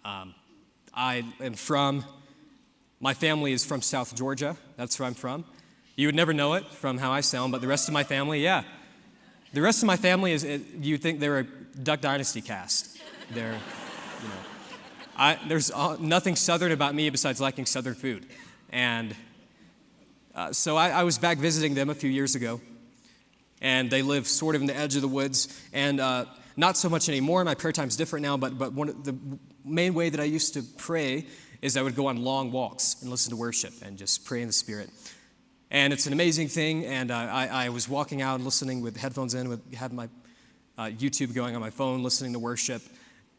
My family is from South Georgia. That's where I'm from. You would never know it from how I sound, but the rest of my family, yeah. The rest of my family you'd think they're a Duck Dynasty cast. There's nothing Southern about me besides liking Southern food. And so I was back visiting them a few years ago, and they live sort of in the edge of the woods, and not so much anymore. My prayer time's different now, but one of the main way that I used to pray is I would go on long walks and listen to worship and just pray in the Spirit. And it's an amazing thing, and I was walking out and listening with headphones in, had my YouTube going on my phone, listening to worship,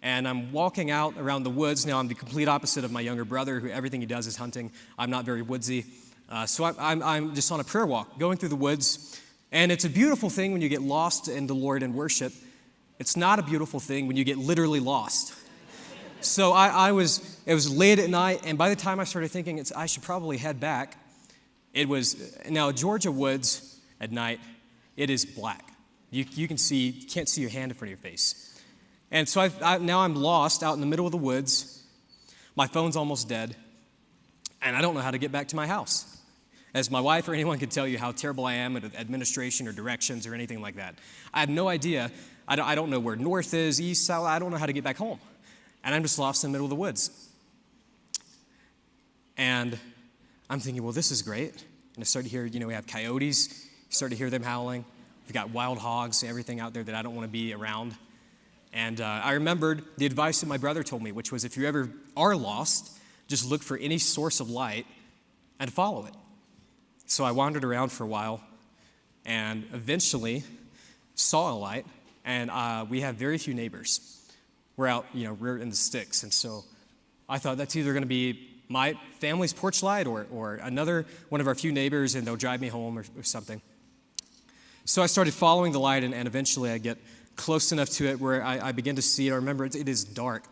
and I'm walking out around the woods. Now, I'm the complete opposite of my younger brother, who everything he does is hunting. I'm not very woodsy. So I'm just on a prayer walk, going through the woods, and it's a beautiful thing when you get lost in the Lord in worship. It's not a beautiful thing when you get literally lost. So it was late at night, and by the time I started thinking I should probably head back, now Georgia woods at night, it is black. You can't see your hand in front of your face. And so now I'm lost out in the middle of the woods. My phone's almost dead, and I don't know how to get back to my house. As my wife or anyone could tell you how terrible I am at administration or directions or anything like that. I have no idea. I don't know where north is, east, south. I don't know how to get back home. And I'm just lost in the middle of the woods. And I'm thinking, well, this is great. And I started to hear, we have coyotes. You start to hear them howling. We've got wild hogs, everything out there that I don't want to be around. And I remembered the advice that my brother told me, which was if you ever are lost, just look for any source of light and follow it. So I wandered around for a while and eventually saw a light. And we have very few neighbors. We're out, we're in the sticks. And so I thought that's either going to be my family's porch light or another one of our few neighbors, and they'll drive me home or something. So I started following the light, and eventually I get close enough to it where I begin to see it. I remember it is dark.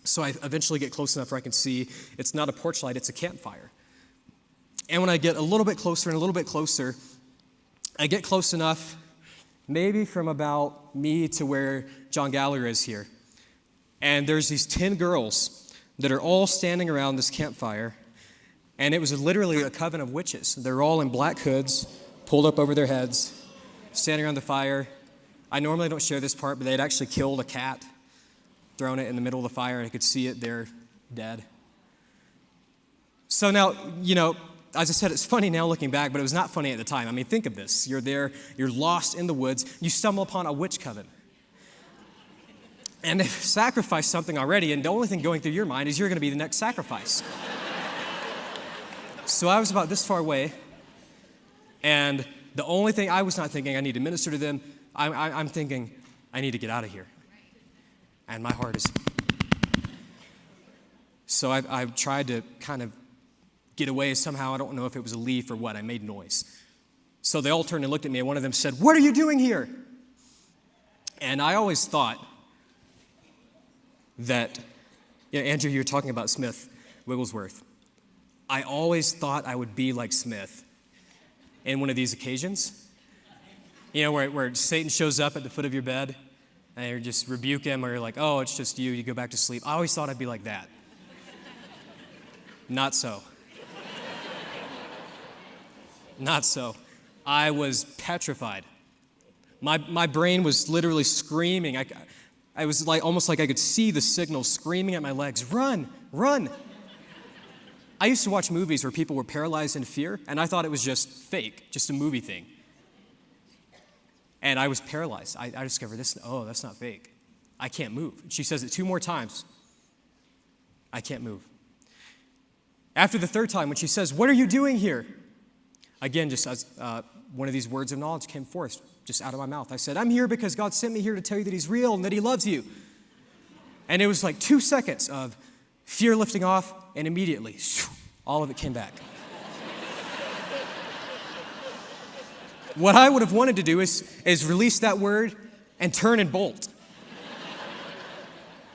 So I eventually get close enough where I can see it's not a porch light, it's a campfire. And when I get a little bit closer and a little bit closer, I get close enough maybe from about me to where John Gallagher is here. And there's these 10 girls that are all standing around this campfire, and it was literally a coven of witches. They're all in black hoods, pulled up over their heads, standing around the fire. I normally don't share this part, but they had actually killed a cat, thrown it in the middle of the fire, and I could see it there, dead. So now, as I said, it's funny now looking back, but it was not funny at the time. I mean, think of this. You're there, you're lost in the woods, you stumble upon a witch coven. And they've sacrificed something already, and the only thing going through your mind is you're going to be the next sacrifice. So I was about this far away, and the only thing, I was not thinking I need to minister to them. I'm thinking, I need to get out of here. And my heart is... So I've tried to kind of get away somehow. I don't know if it was a leaf or what. I made noise. So they all turned and looked at me, and one of them said, "What are you doing here?" And I always thought that, Andrew, you were talking about Smith Wigglesworth. I always thought I would be like Smith in one of these occasions, where Satan shows up at the foot of your bed and you just rebuke him, or you're like, oh, it's just you go back to sleep. I always thought I'd be like that. Not so. Not so. I was petrified. My brain was literally screaming. I was almost like I could see the signal screaming at my legs, run, run. I used to watch movies where people were paralyzed in fear, and I thought it was just fake, just a movie thing. And I was paralyzed. I discovered that's not fake. I can't move. She says it 2 more times. I can't move. After the 3rd time, when she says, "What are you doing here?" Again, just as one of these words of knowledge came forth, just out of my mouth. I said, "I'm here because God sent me here to tell you that He's real and that He loves you." And it was like 2 seconds of fear lifting off, and immediately, all of it came back. What I would have wanted to do is release that word and turn and bolt.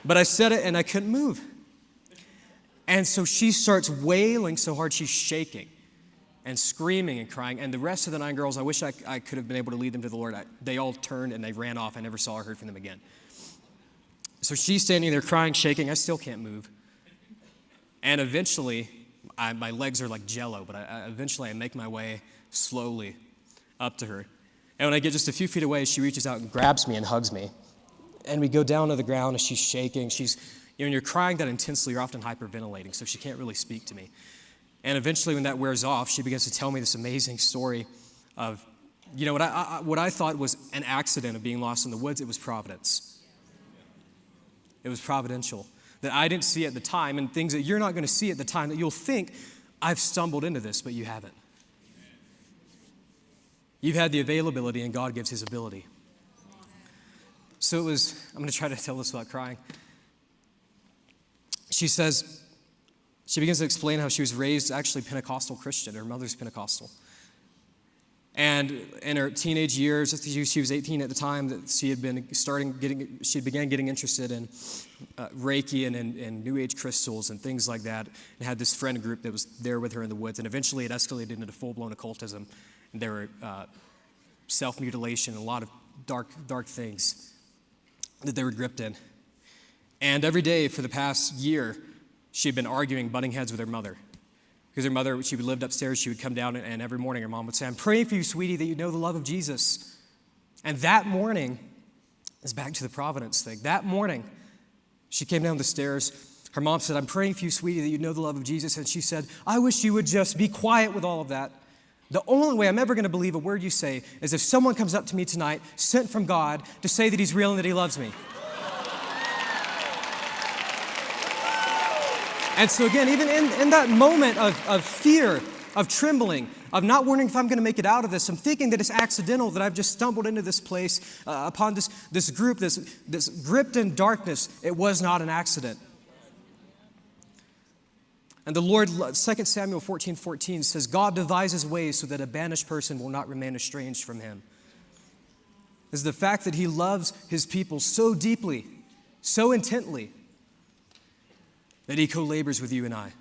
But I said it and I couldn't move. And so she starts wailing so hard she's shaking and screaming and crying. And the rest of the 9 girls, I wish I could have been able to lead them to the Lord. They all turned and they ran off. I never saw or heard from them again. So she's standing there crying, shaking. I still can't move. And eventually, my legs are like jello, but eventually I make my way slowly up to her. And when I get just a few feet away, she reaches out and grabs me and hugs me. And we go down to the ground, and she's shaking. When you're crying that intensely, you're often hyperventilating, so she can't really speak to me. And eventually, when that wears off, she begins to tell me this amazing story of, what I thought was an accident of being lost in the woods. It was providence. It was providential. That I didn't see at the time, and things that you're not going to see at the time, that you'll think, I've stumbled into this, but you haven't. You've had the availability, and God gives his ability. So I'm going to try to tell this without crying. She begins to explain how she was raised actually Pentecostal Christian. Her mother's Pentecostal. And in her teenage years, she was 18 at the time, that she began getting interested in Reiki and New Age crystals and things like that, and had this friend group that was there with her in the woods. And eventually it escalated into full-blown occultism. And there were self-mutilation and a lot of dark things that they were gripped in. And every day for the past year, she had been arguing, butting heads with her mother. Because her mother, she lived upstairs, she would come down, and every morning her mom would say, I'm praying for you, sweetie, that you know the love of Jesus. And that morning, is back to the providence thing. That morning, she came down the stairs. Her mom said, I'm praying for you, sweetie, that you know the love of Jesus. And she said, I wish you would just be quiet with all of that. The only way I'm ever going to believe a word you say is if someone comes up to me tonight, sent from God, to say that he's real and that he loves me. And so again, even in that moment of fear, of trembling, of not wondering if I'm going to make it out of this, I'm thinking that it's accidental, that I've just stumbled into this place, upon this group, this gripped in darkness. It was not an accident. And the Lord, 2 Samuel 14:14 says, God devises ways so that a banished person will not remain estranged from him. Is the fact that he loves his people so deeply, so intently, that he co-labors with you and I.